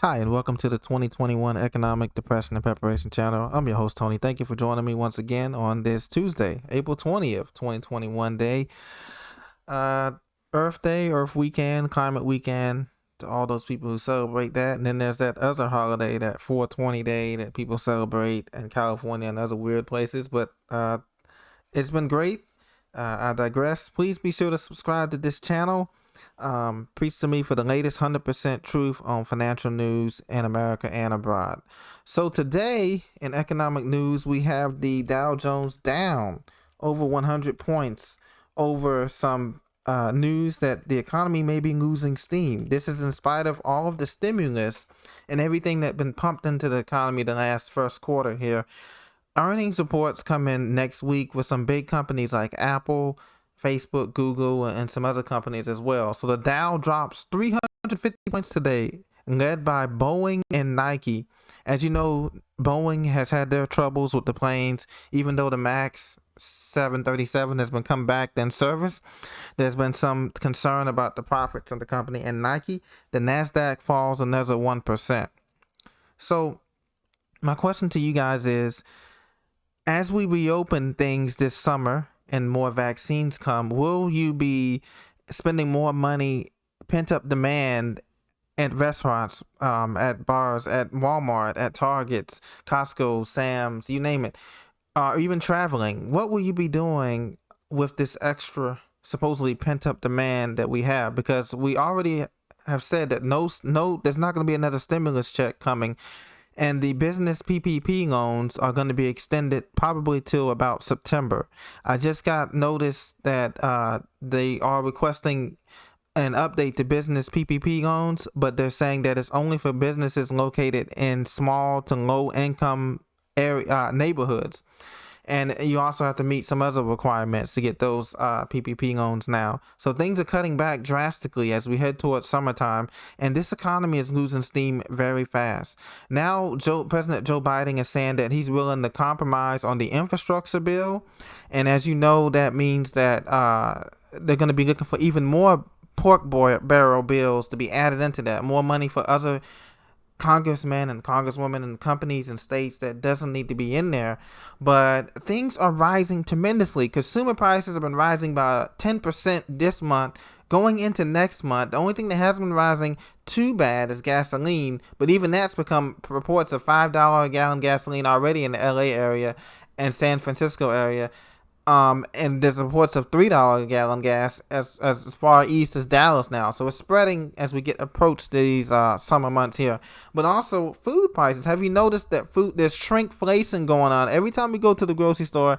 Hi, and welcome to the 2021 Economic Depression and Preparation Channel. I'm your host, Tony. Thank you for joining me once again on this Tuesday, April 20th, 2021 day. Uh, Earth Day, Earth Weekend, Climate Weekend, to all those people who celebrate that. And then there's that other holiday, that 420 day that people celebrate in California and other weird places. But it's been great. I digress. Please be sure to subscribe to this channel. Preach to me for the latest 100% truth on financial news in America and abroad. So today in economic news, we have the Dow Jones down over 100 points over some news that the economy may be losing steam. This is in spite of all of the stimulus and everything that's been pumped into the economy the last first quarter here. Earnings reports come in next week with some big companies like Apple, Facebook, Google, and some other companies as well. So the Dow drops 350 points today, led by Boeing and Nike. As you know, Boeing has had their troubles with the planes, even though the Max 737 has been come back in service. There's been some concern about the profits of the company, and Nike, the Nasdaq falls another 1%. So my question to you guys is, as we reopen things this summer and more vaccines come, will you be spending more money, pent up demand at restaurants, at bars, at Walmart, at Targets, Costco, Sam's, you name it, or even traveling? What will you be doing with this extra supposedly pent up demand that we have? Because we already have said that there's not going to be another stimulus check coming, and the business PPP loans are going to be extended probably till about September. I just got notice that they are requesting an update to business PPP loans, but they're saying that it's only for businesses located in small to low income area neighborhoods. And you also have to meet some other requirements to get those PPP loans now. So things are cutting back drastically as we head towards summertime, and this economy is losing steam very fast. Now, President Joe Biden is saying that he's willing to compromise on the infrastructure bill, and as you know, that means that they're going to be looking for even more barrel bills to be added into that, more money for other congressmen and congresswomen and companies and states that doesn't need to be in there. But things are rising tremendously. Consumer prices have been rising by 10% this month. Going into next month, the only thing that hasn't been rising too bad is gasoline, but even that's become reports of $5 a gallon gasoline already in the LA area and San Francisco area. And there's reports of $3 a gallon gas as far east as Dallas now. So it's spreading as we get approach these summer months here. But also food prices. Have you noticed that there's shrinkflation going on? Every time we go to the grocery store,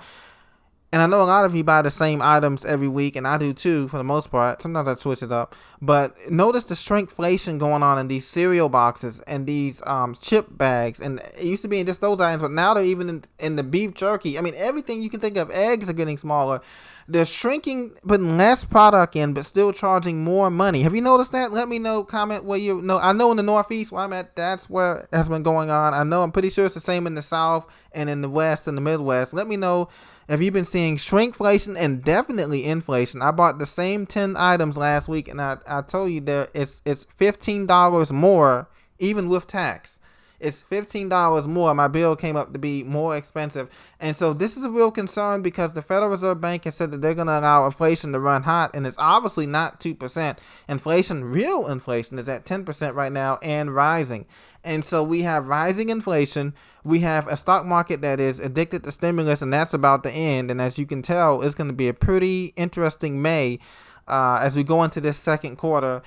and I know a lot of you buy the same items every week, and I do too for the most part. Sometimes I switch it up. But notice the shrinkflation going on in these cereal boxes and these chip bags. And it used to be in just those items, but now they're even in the beef jerky. I mean, everything you can think of. Eggs are getting smaller. They're shrinking, putting less product in, but still charging more money. Have you noticed that? Let me know. Comment where you know. I know in the Northeast where I'm at, that's where it has been going on. I know I'm pretty sure it's the same in the South and in the West and the Midwest. Let me know. Have you been seeing shrinkflation and definitely inflation? I bought the same 10 items last week, and I told you that it's $15 more, even with tax. It's $15 more. My bill came up to be more expensive. And so this is a real concern because the Federal Reserve Bank has said that they're going to allow inflation to run hot, and it's obviously not 2%. Inflation, real inflation, is at 10% right now and rising. And so we have rising inflation. We have a stock market that is addicted to stimulus, and that's about to end. And as you can tell, it's going to be a pretty interesting May as we go into this second quarter.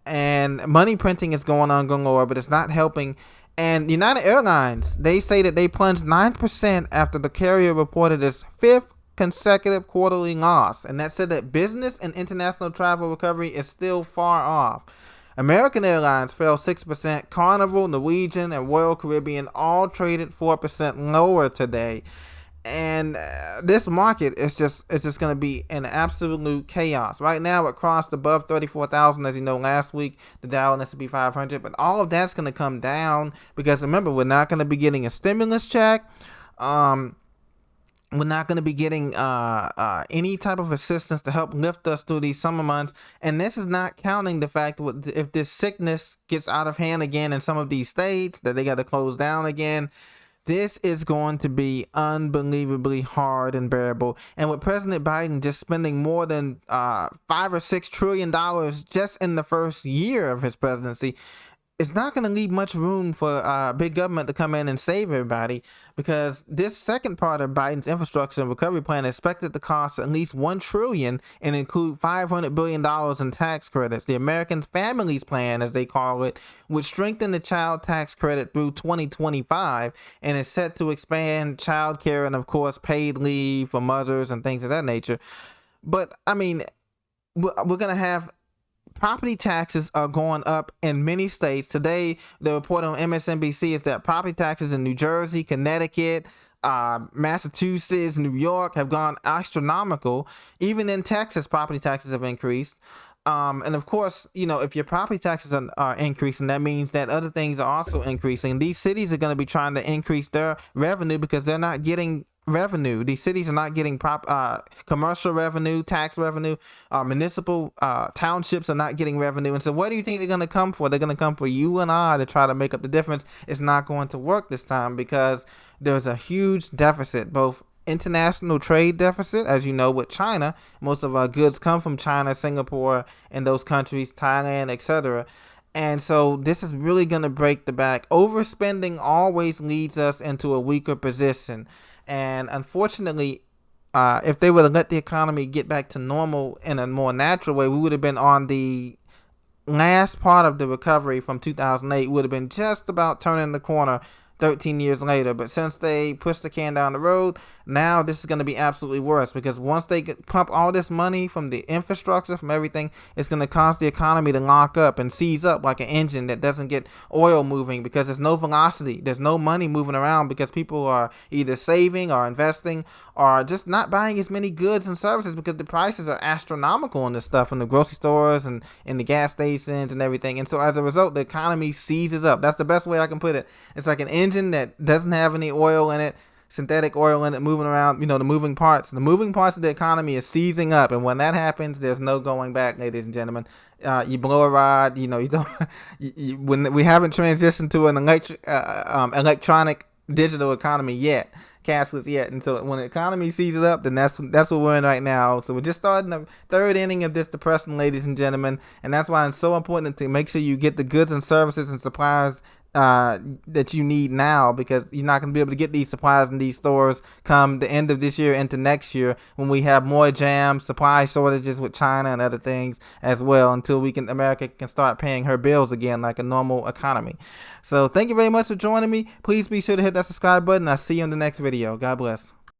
And money printing is going on galore, but it's not helping. And United Airlines, they say that they plunged 9% after the carrier reported its fifth consecutive quarterly loss. And that said that business and international travel recovery is still far off. American Airlines fell 6%. Carnival, Norwegian, and Royal Caribbean all traded 4% lower today. And this market is just going to be in absolute chaos. Right now, it crossed above 34,000, as you know, last week, the Dow and S&P 500. But all of that's going to come down because, remember, we're not going to be getting a stimulus check. We're not going to be getting any type of assistance to help lift us through these summer months. And this is not counting the fact that if this sickness gets out of hand again in some of these states, that they got to close down again. This is going to be unbelievably hard and bearable. And with President Biden just spending more than $5 or $6 trillion just in the first year of his presidency, it's not going to leave much room for big government to come in and save everybody, because this second part of Biden's infrastructure and recovery plan is expected to cost at least $1 trillion and include $500 billion in tax credits. The American Families Plan, as they call it, would strengthen the child tax credit through 2025 and is set to expand child care and, of course, paid leave for mothers and things of that nature. But, I mean, we're going to have property taxes are going up in many states. Today, the report on MSNBC is that property taxes in New Jersey, Connecticut, Massachusetts, New York have gone astronomical. Even in Texas, property taxes have increased. And of course, you know, if your property taxes are increasing, that means that other things are also increasing. These cities are going to be trying to increase their revenue because they're not getting revenue. These cities are not getting commercial revenue, tax revenue. Municipal townships are not getting revenue. And so what do you think they're going to come for? They're going to come for you and I to try to make up the difference. It's not going to work this time because there's a huge deficit, both international trade deficit, as you know, with China. Most of our goods come from China, Singapore, and those countries, Thailand, etc. And so this is really going to break the back. Overspending always leads us into a weaker position. And unfortunately, if they would have let the economy get back to normal in a more natural way, we would have been on the last part of the recovery from 2008. Would have been just about turning the corner 13 years later. But since they pushed the can down the road, now this is going to be absolutely worse, because once they pump all this money from the infrastructure, from everything, it's going to cause the economy to lock up and seize up like an engine that doesn't get oil moving, because there's no velocity, there's no money moving around, because people are either saving or investing or just not buying as many goods and services because the prices are astronomical on this stuff in the grocery stores and in the gas stations and everything. And so as a result, the economy seizes up. That's the best way I can put it. It's like an engine that doesn't have any oil in it, synthetic oil in it, moving around, you know, the moving parts of the economy is seizing up. And when that happens, there's no going back, ladies and gentlemen. You blow a rod, you know, you don't, when we haven't transitioned to an electronic digital economy yet, cashless yet. And so when the economy seizes up, then that's what we're in right now. So we're just starting the third inning of this depression, ladies and gentlemen. And that's why it's so important to make sure you get the goods and services and supplies that you need now, because you're not going to be able to get these supplies in these stores come the end of this year into next year, when we have more jams, supply shortages with China and other things as well, until America can start paying her bills again like a normal economy. So thank you very much for joining me. Please be sure to hit that subscribe button. I'll see you in the next video. God bless.